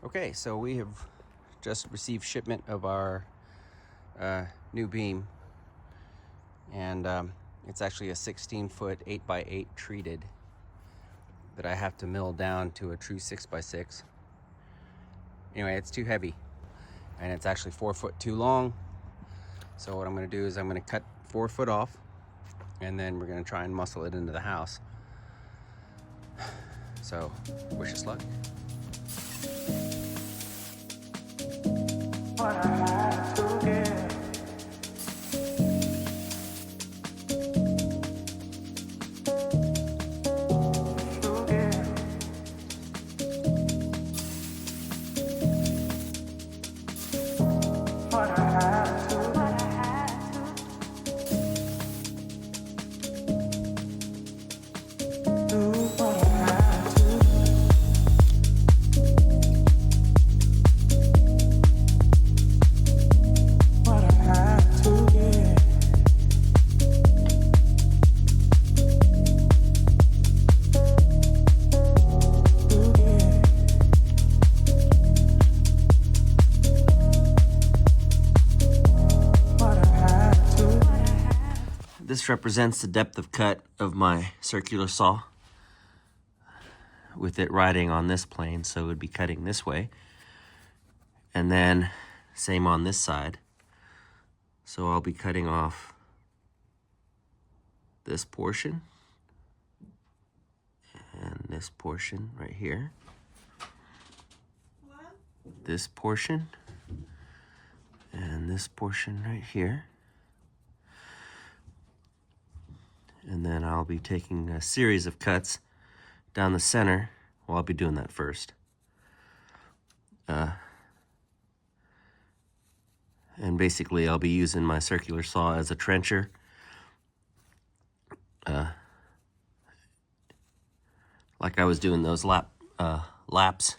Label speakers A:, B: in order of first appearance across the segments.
A: Okay, so we have just received shipment of our new beam, and it's actually a 16-foot 8x8 treated that I have to mill down to a true 6x6. Anyway, it's too heavy, and it's actually 4 foot too long. So what I'm going to do is I'm going to cut 4 foot off, and then we're going to try and muscle it into the house. So wish us luck. What I had to give. This represents the depth of cut of my circular saw, with it riding on this plane, so it would be cutting this way. And then same on this side. So I'll be cutting off this portion and this portion right here. This portion and this portion right here. And then I'll be taking a series of cuts down the center. Well, I'll be doing that first. And basically I'll be using my circular saw as a trencher. Like I was doing those laps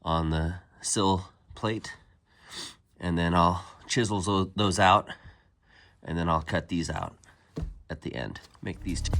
A: on the sill plate. And then I'll chisel those out, and then I'll cut these out at the end. Make these two.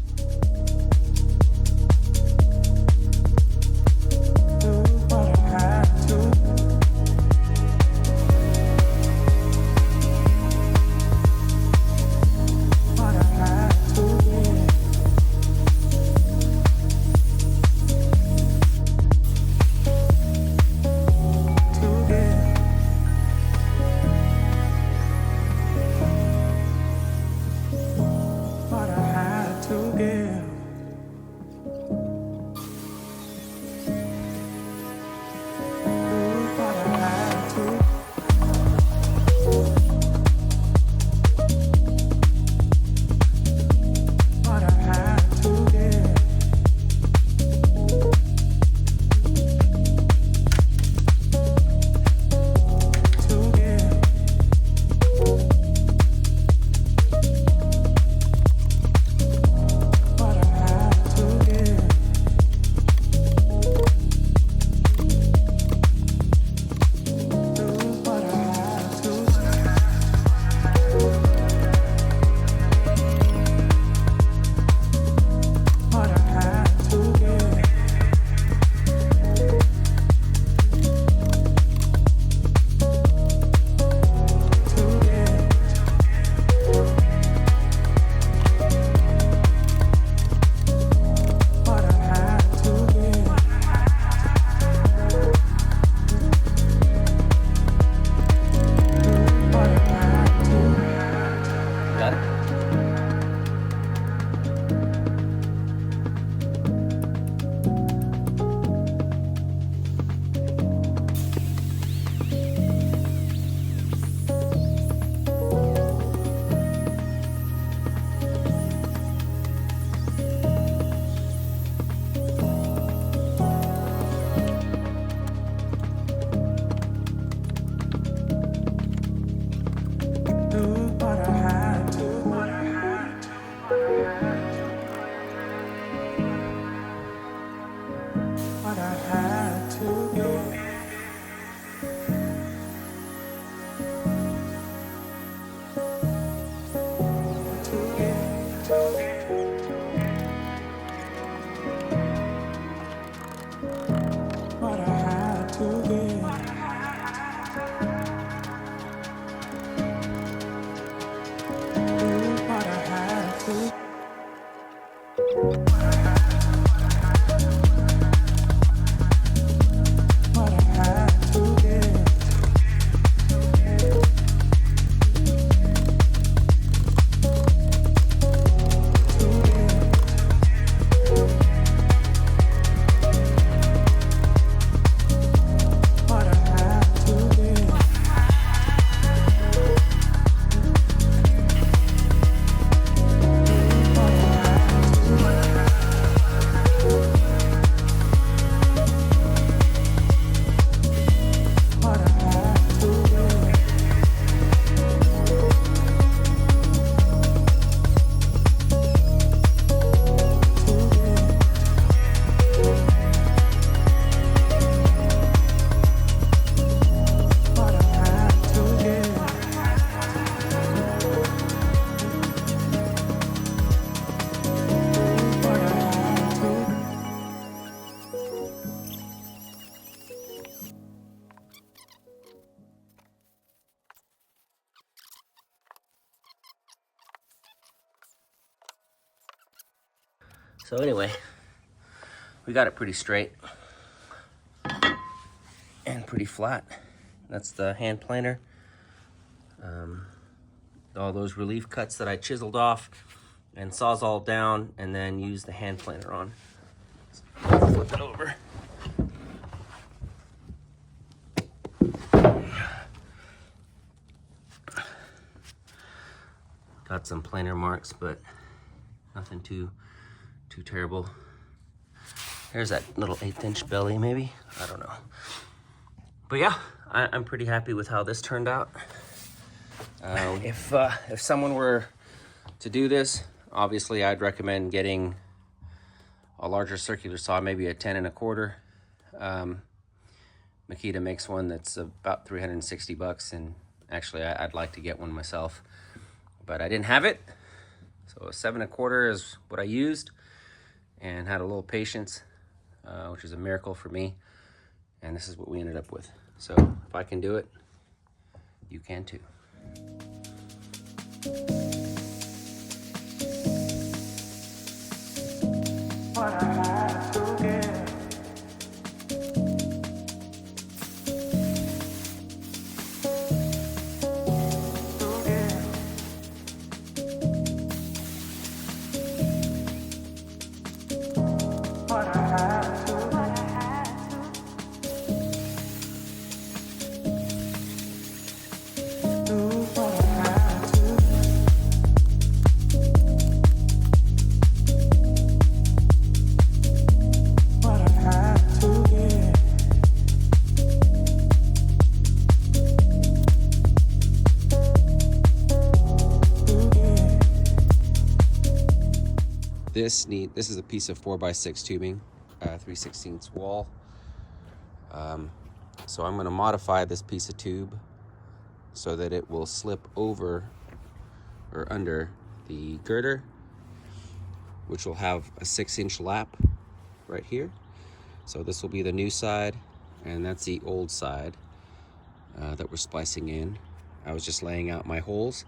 A: What I had to give.
B: So anyway, we got it pretty straight and pretty flat. That's the hand planer. All those relief cuts that I chiseled off and sawzalled down, and then used the hand planer on. Flip it over. Got some planer marks, but nothing too terrible. There's that little 1/8 inch belly, maybe. I don't know. But yeah, I'm pretty happy with how this turned out. If someone were to do this, obviously I'd recommend getting a larger circular saw, maybe a 10 1/4. Makita makes one that's about 360 bucks, and actually I'd like to get one myself, but I didn't have it. So a 7 1/4 is what I used, and had a little patience, which is a miracle for me. And this is what we ended up with. So if I can do it, you can too. What I had to give. This is a piece of 4x6 tubing, 3/16 wall. So I'm going to modify this piece of tube so that it will slip over or under the girder, which will have a 6-inch lap right here. So this will be the new side, and that's the old side that we're splicing in. I was just laying out my holes,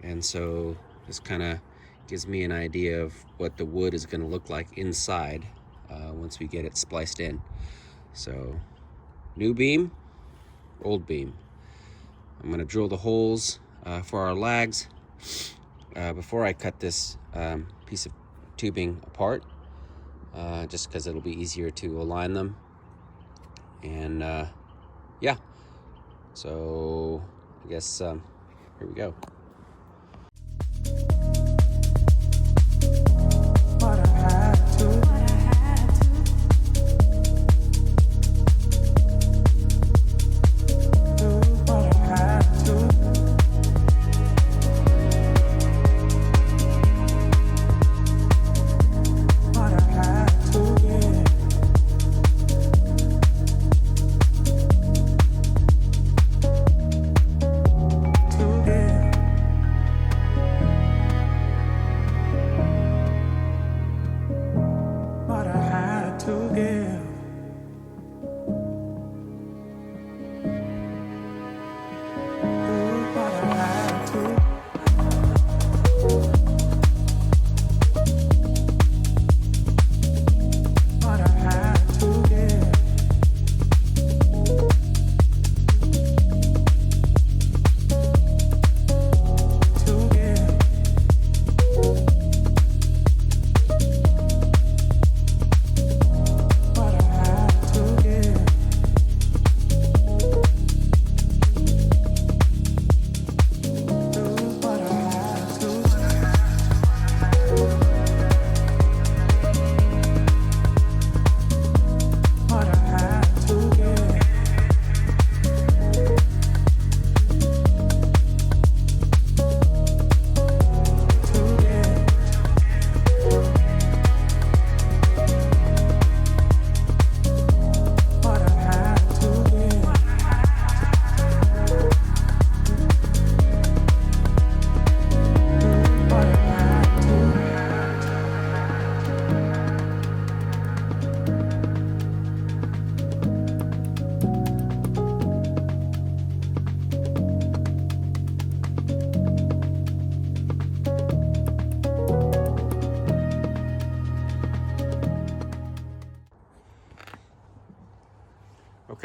B: and so this kind of gives me an idea of what the wood is going to look like inside once we get it spliced in. So new beam, old beam. I'm going to drill the holes for our lags before I cut this piece of tubing apart, just because it'll be easier to align them. And yeah, so I guess here we go.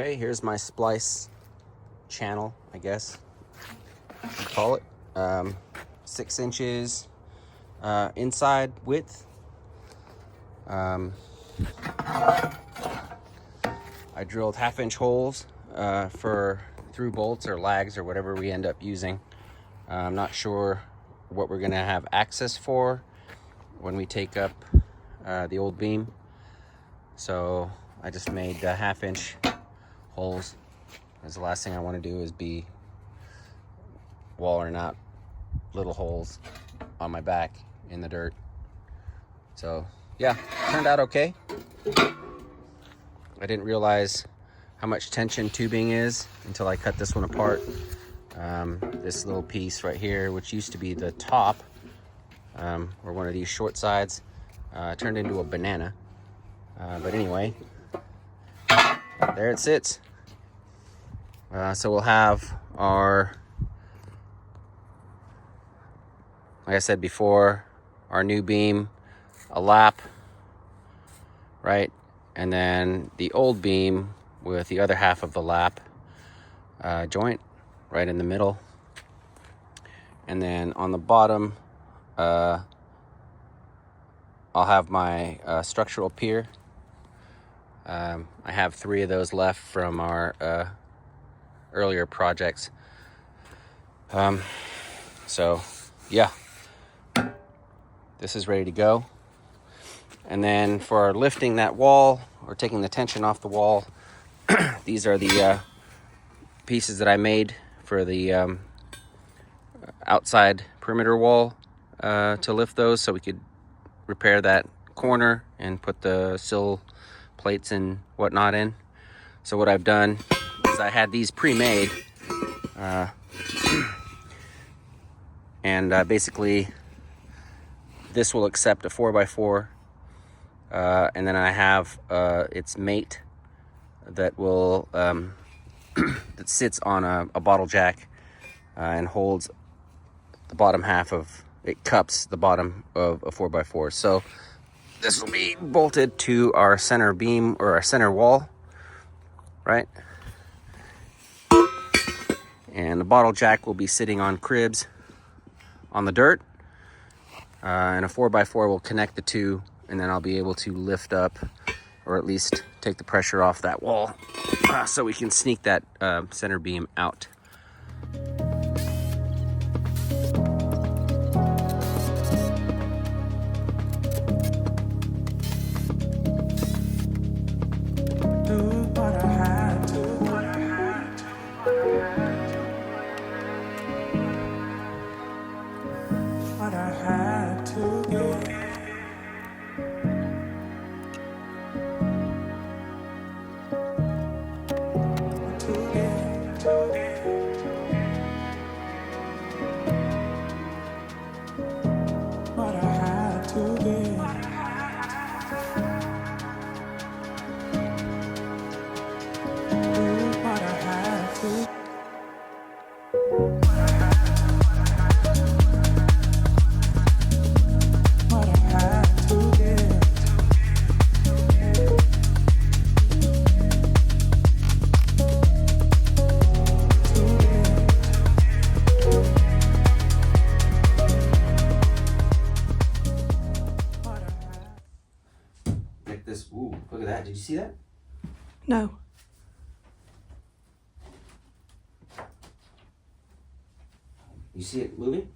A: Okay, here's my splice channel, I guess you call it. 6 inches inside width. I drilled 1/2-inch holes for through bolts or lags or whatever we end up using. I'm not sure what we're gonna have access for when we take up the old beam. So I just made 1/2-inch holes, because the last thing I want to do is be walling out little holes on my back in the dirt. So yeah, turned out okay. I didn't realize how much tension tubing is until I cut this one apart. This little piece right here, which used to be the top, or one of these short sides, turned into a banana. But anyway, there it sits. So we'll have our, like I said before, our new beam, a lap, right? And then the old beam with the other half of the lap joint right in the middle. And then on the bottom, I'll have my structural pier. I have 3 of those left from our earlier projects. So yeah, this is ready to go. And then for lifting that wall or taking the tension off the wall, these are the pieces that I made for the outside perimeter wall to lift those, so we could repair that corner and put the sill plates and whatnot in. So what I've done is I had these pre-made, and basically this will accept a 4x4, and then I have its mate that will that sits on a bottle jack and holds the bottom half of it, cups the bottom of a 4x4. So this will be bolted to our center beam or our center wall, right? And the bottle jack will be sitting on cribs on the dirt, and a 4x4 will connect the two, and then I'll be able to lift up, or at least take the pressure off that wall, so we can sneak that center beam out. Ooh, look at that. Did you see that?
C: No.
A: You see it moving?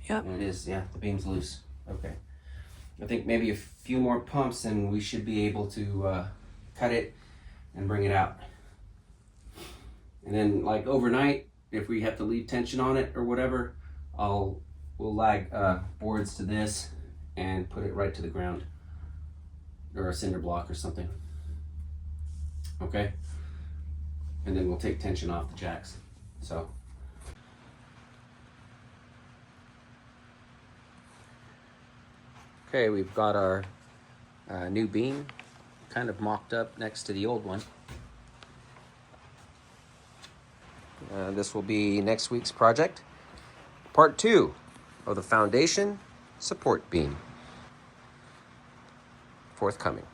C: Yep.
A: It is, yeah, the beam's loose. Okay. I think maybe a few more pumps and we should be able to cut it and bring it out. And then, like, overnight, if we have to leave tension on it or whatever, we'll lag boards to this and put it right to the ground, or a cinder block or something. Okay? And then we'll take tension off the jacks. So. Okay, we've got our new beam kind of mocked up next to the old one. This will be next week's project. Part 2 of the foundation support beam. Forthcoming.